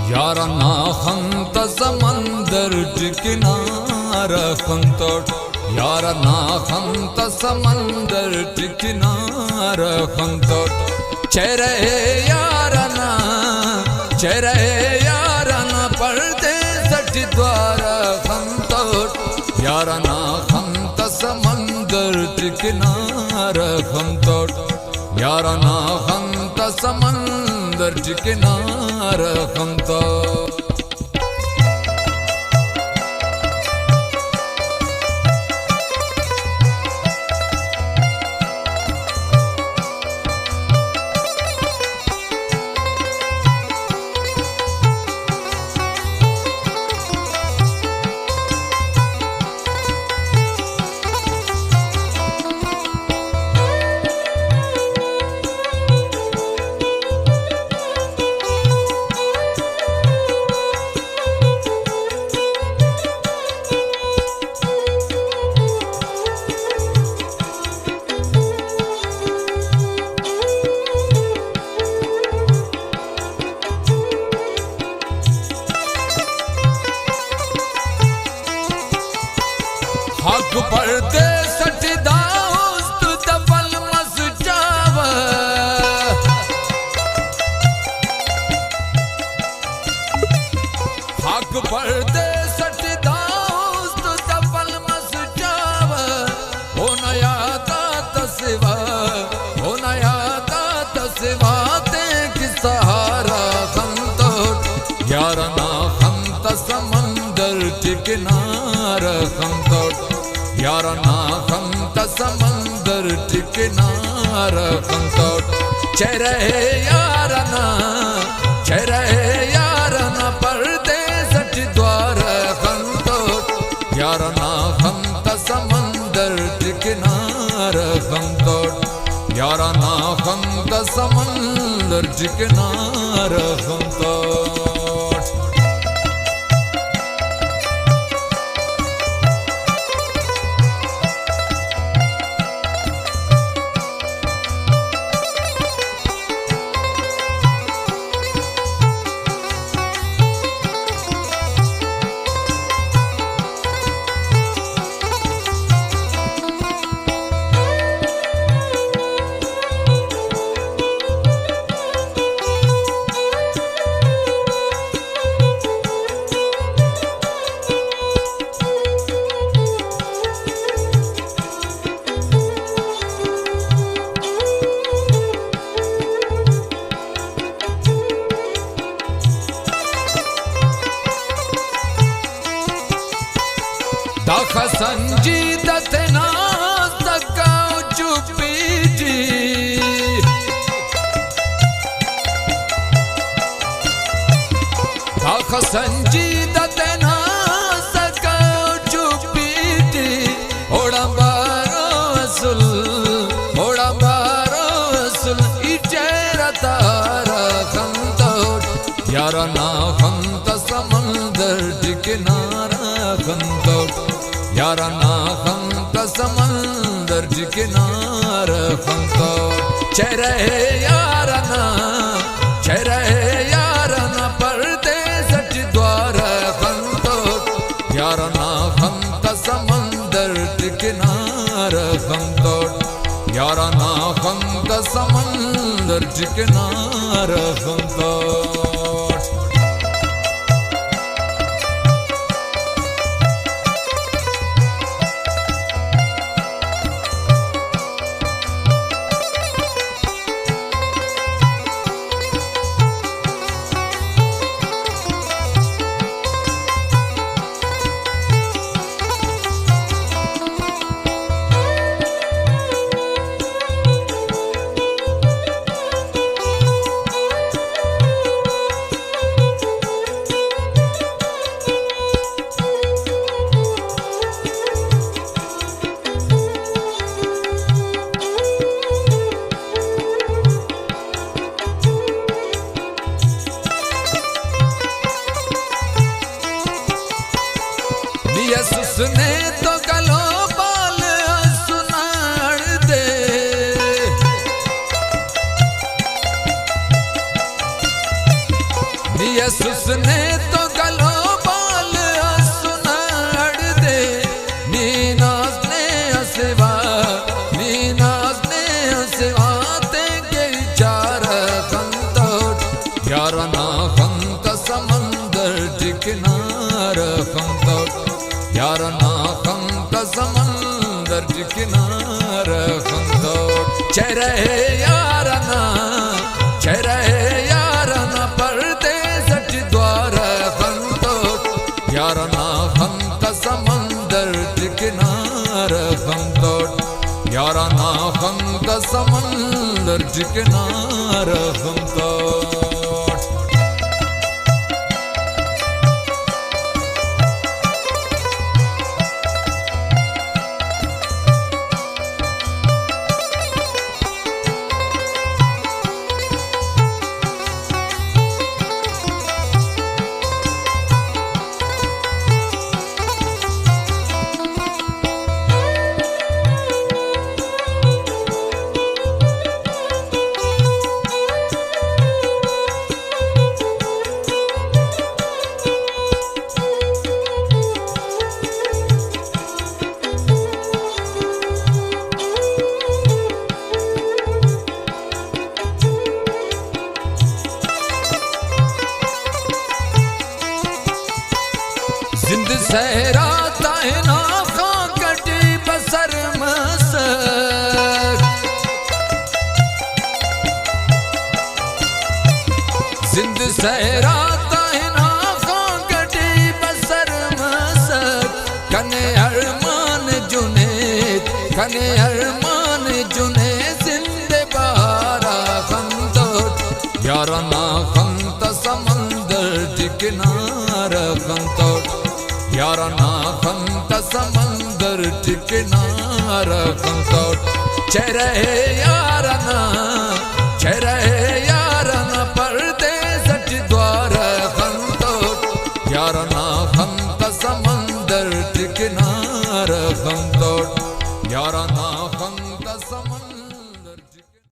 याराना खंत समंदर टिकनारा खंतोट याराना खंत समंदर टिकनारा खंतोट चेहरे याराना पर्दे सट द्वारा खंतोट याराना खंत समंदर टिकनारा खंतोट याराना खंत समंदर टिकनारा खंतोट हक पर्दे सटदा उस्त दफल मस जाव हक पर्दे सटदा उस्त दफल मस जाव हो नया तस्वा ते कि सहारा खंतोट याराना खंत समंदर टिकनारा खंतोट याराना खंत समंदर टिकनारा खंतोट चेहरे याराना पर्दे सट द्वारा खंतोट याराना खंत समंदर टिकनारा खंतोट याराना खंत समंदर टिकनारा खंतोट दाख संजीदत ना सकाओ चुपी जी दाख संजीदत ना सकाओ चुपी जी ओड़ा बारो असल इचेरा तारा खंतोट याराना खंत समंदर टिकनारा खंतोट याराना खंत समंदर टिकनारा खंतोट चेहरे याराना खंतोट यारा ना खंत समंदर चिकनार खंतोट यसुस ने तो गलो बाल सुनाड़ दे यसुस ने तो गलो बाल सुनाड़ दे नीनाज ने सेवा तेगे चार खंतोट यारा ना खंत समंदर चिकनार खंतोट यारा ना खंत समंदर किनार खंतोट चेहरे यारा ना परदेस द्वार खंतोट यारा ना खंत समंदर किनार खंतोट यारा ना खंत समंदर किनार खंतोट जिंद सहरा ताइना खां कटी बसर मसर जिंद सहरा ताइना खां कटी बसर मसर कने अरमान जुने जिंदे बारा खंतोट यारा ना खंत समंदर किनार खंतोट यारा ना खंत समंदर किनार खंतोट चेहरे यारा ना परदेस द्वार खंतोट यारा ना खंत समंदर किनार खंतोट यारा ना